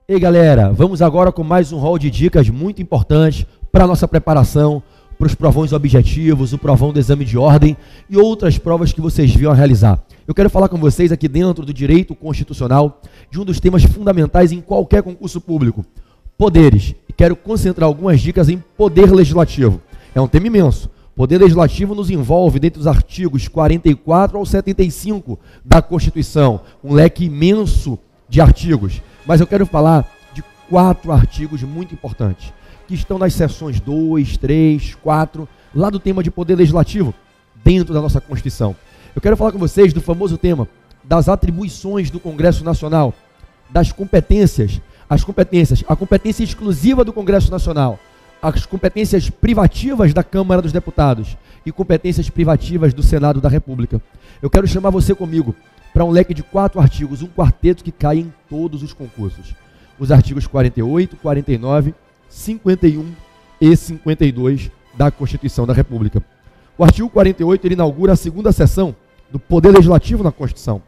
Ei galera, vamos agora com mais um rol de dicas muito importantes para a nossa preparação, para os provões objetivos, o provão do exame de ordem e outras provas que vocês viram a realizar. Eu quero falar com vocês aqui dentro do direito constitucional de um dos temas fundamentais em qualquer concurso público, poderes. E quero concentrar algumas dicas em poder legislativo. É um tema imenso. Poder legislativo nos envolve dentro dos artigos 44 ao 75 da Constituição, um leque imenso de artigos. Mas eu quero falar de 4 artigos muito importantes, que estão nas seções 2, 3, 4, lá do tema de poder legislativo, dentro da nossa Constituição. Eu quero falar com vocês do famoso tema das atribuições do Congresso Nacional, das competências, a competência exclusiva do Congresso Nacional, as competências privativas da Câmara dos Deputados e competências privativas do Senado da República. Eu quero chamar você comigo para um leque de 4 artigos, um quarteto que cai em todos os concursos. Os artigos 48, 49, 51 e 52 da Constituição da República. O artigo 48, ele inaugura a segunda seção do Poder Legislativo na Constituição.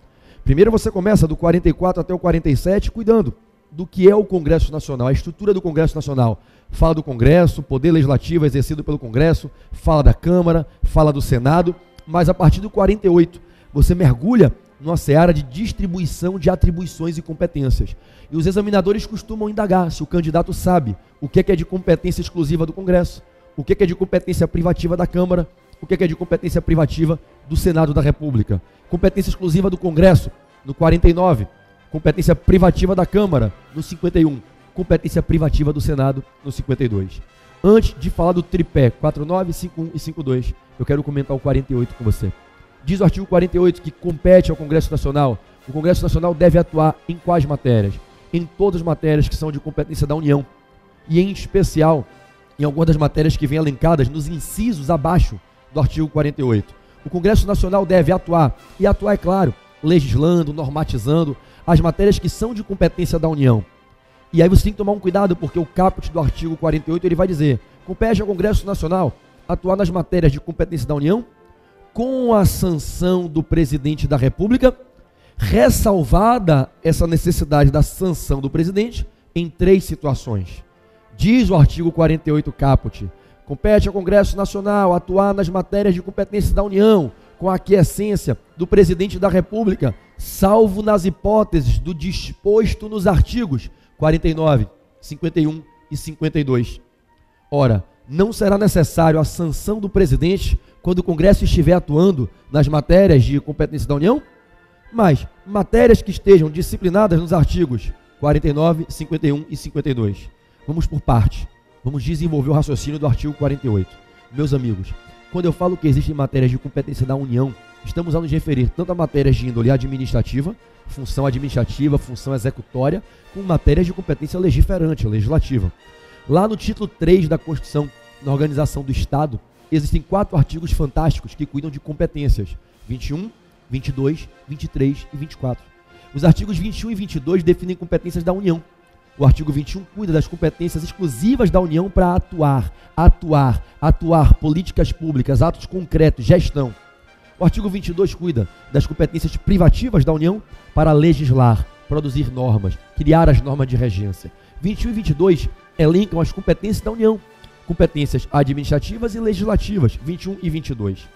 Primeiro você começa do 44 até o 47, cuidando do que é o Congresso Nacional, a estrutura do Congresso Nacional. Fala do Congresso, poder legislativo exercido pelo Congresso, fala da Câmara, fala do Senado, mas a partir do 48 você mergulha numa seara de distribuição de atribuições e competências. E os examinadores costumam indagar se o candidato sabe o que é de competência exclusiva do Congresso, o que é de competência privativa da Câmara, o que é de competência privativa do Senado da República. Competência exclusiva do Congresso, no 49. Competência privativa da Câmara, no 51. Competência privativa do Senado, no 52. Antes de falar do tripé 49, 51 e 52, eu quero comentar o 48 com você. Diz o artigo 48 que compete ao Congresso Nacional. O Congresso Nacional deve atuar em quais matérias? Em todas as matérias que são de competência da União. E em especial, em algumas das matérias que vêm elencadas nos incisos abaixo do artigo 48. O Congresso Nacional deve atuar, e atuar, é claro, legislando, normatizando as matérias que são de competência da União. E aí você tem que tomar um cuidado, porque o caput do artigo 48 ele vai dizer: compete ao Congresso Nacional atuar nas matérias de competência da União com a sanção do presidente da República, ressalvada essa necessidade da sanção do presidente em 3 situações. Diz o artigo 48 caput: compete ao Congresso Nacional atuar nas matérias de competência da União com a aquiescência do presidente da República, salvo nas hipóteses do disposto nos artigos 49, 51 e 52. Ora, não será necessário a sanção do presidente quando o Congresso estiver atuando nas matérias de competência da União, mas matérias que estejam disciplinadas nos artigos 49, 51 e 52. Vamos por parte. Vamos desenvolver o raciocínio do artigo 48. Meus amigos, quando eu falo que existem matérias de competência da União, estamos a nos referir tanto a matérias de índole administrativa, função executória, como matérias de competência legiferante, legislativa. Lá no título 3 da Constituição, na organização do Estado, existem 4 artigos fantásticos que cuidam de competências: 21, 22, 23 e 24. Os artigos 21 e 22 definem competências da União. O artigo 21 cuida das competências exclusivas da União para atuar políticas públicas, atos concretos, gestão. O artigo 22 cuida das competências privativas da União para legislar, produzir normas, criar as normas de regência. 21 e 22 elencam as competências da União, competências administrativas e legislativas, 21 e 22.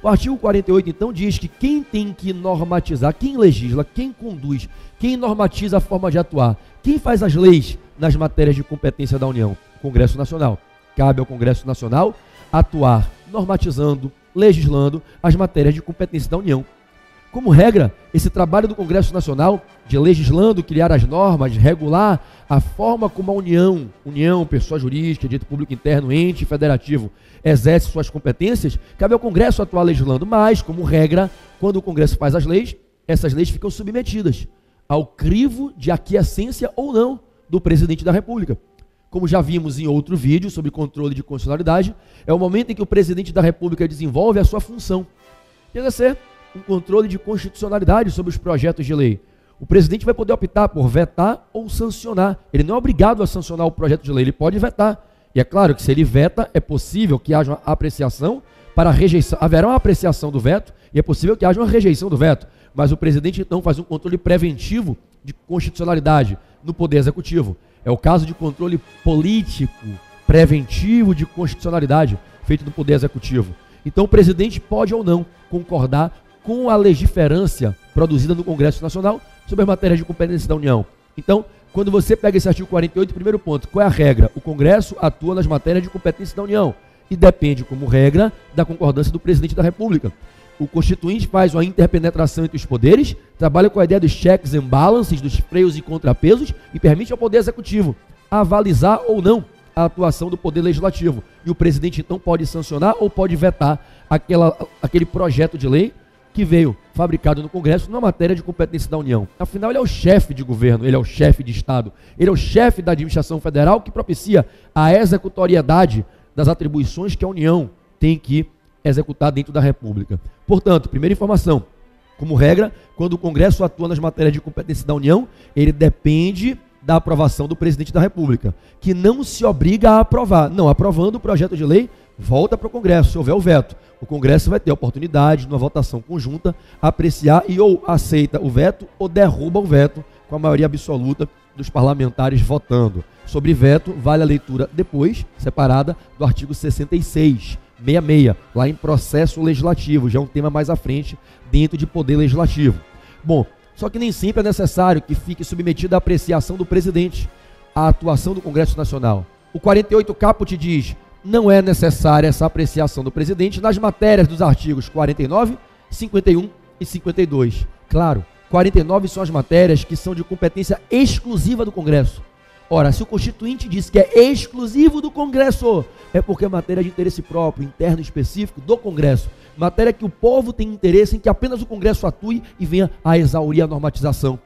O artigo 48, então, diz que quem tem que normatizar, quem legisla, quem conduz, quem normatiza a forma de atuar, quem faz as leis nas matérias de competência da União? O Congresso Nacional. Cabe ao Congresso Nacional atuar normatizando, legislando as matérias de competência da União. Como regra, esse trabalho do Congresso Nacional, de legislando, criar as normas, regular a forma como a União, pessoa jurídica, direito público interno, ente federativo, exerce suas competências, cabe ao Congresso atuar legislando, mas, como regra, quando o Congresso faz as leis, essas leis ficam submetidas ao crivo de aquiescência ou não do presidente da República. Como já vimos em outro vídeo sobre controle de constitucionalidade, é o momento em que o presidente da República desenvolve a sua função de exercer um controle de constitucionalidade sobre os projetos de lei. O presidente vai poder optar por vetar ou sancionar. Ele não é obrigado a sancionar o projeto de lei, ele pode vetar. E é claro que se ele veta, é possível que haja uma apreciação para a rejeição. Haverá uma apreciação do veto e é possível que haja uma rejeição do veto. Mas o presidente então faz um controle preventivo de constitucionalidade, no Poder Executivo. É o caso de controle político, preventivo de constitucionalidade, feito no Poder Executivo. Então o presidente pode ou não concordar com a legiferância produzida no Congresso Nacional sobre as matérias de competência da União. Então, quando você pega esse artigo 48, primeiro ponto, qual é a regra? O Congresso atua nas matérias de competência da União e depende, como regra, da concordância do presidente da República. O Constituinte faz uma interpenetração entre os poderes, trabalha com a ideia dos checks and balances, dos freios e contrapesos, e permite ao Poder Executivo avalizar ou não a atuação do Poder Legislativo. E o presidente, então, pode sancionar ou pode vetar aquele projeto de lei que veio fabricado no Congresso na matéria de competência da União. Afinal, ele é o chefe de governo, ele é o chefe de Estado, ele é o chefe da administração federal que propicia a executoriedade das atribuições que a União tem que executar dentro da República. Portanto, primeira informação, como regra, quando o Congresso atua nas matérias de competência da União, ele depende da aprovação do presidente da República, que não se obriga a aprovar. Não, aprovando o projeto de lei, volta para o Congresso, se houver o veto. O Congresso vai ter a oportunidade, numa votação conjunta, apreciar e ou aceita o veto ou derruba o veto com a maioria absoluta dos parlamentares votando. Sobre veto, vale a leitura depois, separada, do artigo 66, 66, lá em processo legislativo, já é um tema mais à frente, dentro de poder legislativo. Bom, só que nem sempre é necessário que fique submetido à apreciação do presidente, a atuação do Congresso Nacional. O 48 caput diz: não é necessária essa apreciação do presidente nas matérias dos artigos 49, 51 e 52. Claro, 49 são as matérias que são de competência exclusiva do Congresso. Ora, se o Constituinte diz que é exclusivo do Congresso, é porque é matéria de interesse próprio, interno específico do Congresso. Matéria que o povo tem interesse em que apenas o Congresso atue e venha a exaurir a normatização.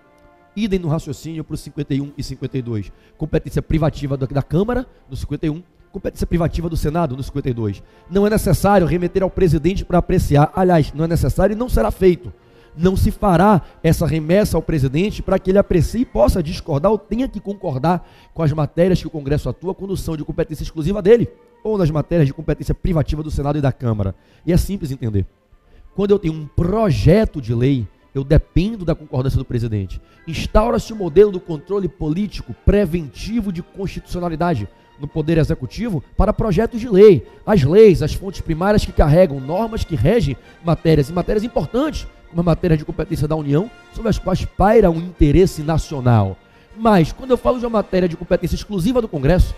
Idem no raciocínio para os 51 e 52. Competência privativa da Câmara, no 51. Competência privativa do Senado, no 52. Não é necessário remeter ao presidente para apreciar. Aliás, não é necessário e não será feito. Não se fará essa remessa ao presidente para que ele aprecie e possa discordar ou tenha que concordar com as matérias que o Congresso atua quando são de competência exclusiva dele, ou nas matérias de competência privativa do Senado e da Câmara. E é simples entender. Quando eu tenho um projeto de lei, eu dependo da concordância do presidente. Instaura-se o modelo do controle político preventivo de constitucionalidade no Poder Executivo para projetos de lei. As leis, as fontes primárias que carregam normas que regem matérias e matérias importantes, como a matéria de competência da União, sobre as quais paira um interesse nacional. Mas, quando eu falo de uma matéria de competência exclusiva do Congresso,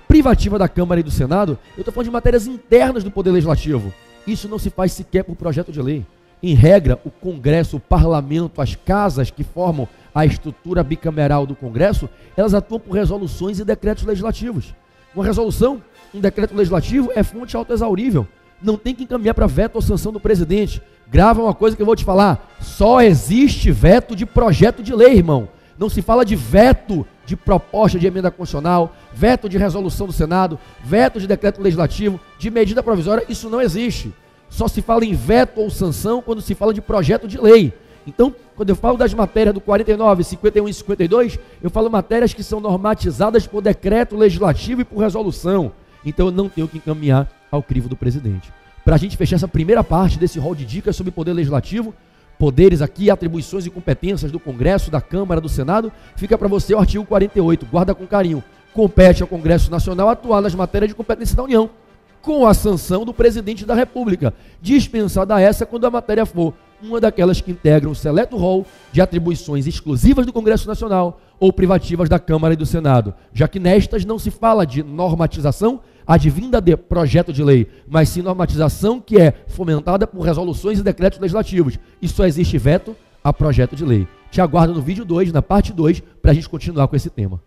privativa da Câmara e do Senado, eu estou falando de matérias internas do Poder Legislativo. Isso não se faz sequer por projeto de lei. Em regra, o Congresso, o Parlamento, as casas que formam a estrutura bicameral do Congresso, elas atuam por resoluções e decretos legislativos. Uma resolução, um decreto legislativo é fonte autoexaurível. Não tem que encaminhar para veto ou sanção do presidente. Grava uma coisa que eu vou te falar: só existe veto de projeto de lei, irmão. Não se fala de veto de proposta de emenda constitucional, veto de resolução do Senado, veto de decreto legislativo, de medida provisória. Isso não existe. Só se fala em veto ou sanção quando se fala de projeto de lei. Então, quando eu falo das matérias do 49, 51 e 52, eu falo matérias que são normatizadas por decreto legislativo e por resolução. Então, eu não tenho que encaminhar ao crivo do presidente. Para a gente fechar essa primeira parte desse rol de dicas sobre poder legislativo, poderes aqui, atribuições e competências do Congresso, da Câmara, do Senado, fica para você o artigo 48, guarda com carinho. Compete ao Congresso Nacional atuar nas matérias de competência da União, com a sanção do presidente da República, dispensada essa quando a matéria for uma daquelas que integram o seleto rol de atribuições exclusivas do Congresso Nacional ou privativas da Câmara e do Senado, já que nestas não se fala de normatização advinda de projeto de lei, mas sim normatização que é fomentada por resoluções e decretos legislativos, e só existe veto a projeto de lei. Te aguardo no vídeo 2, na parte 2, para a gente continuar com esse tema.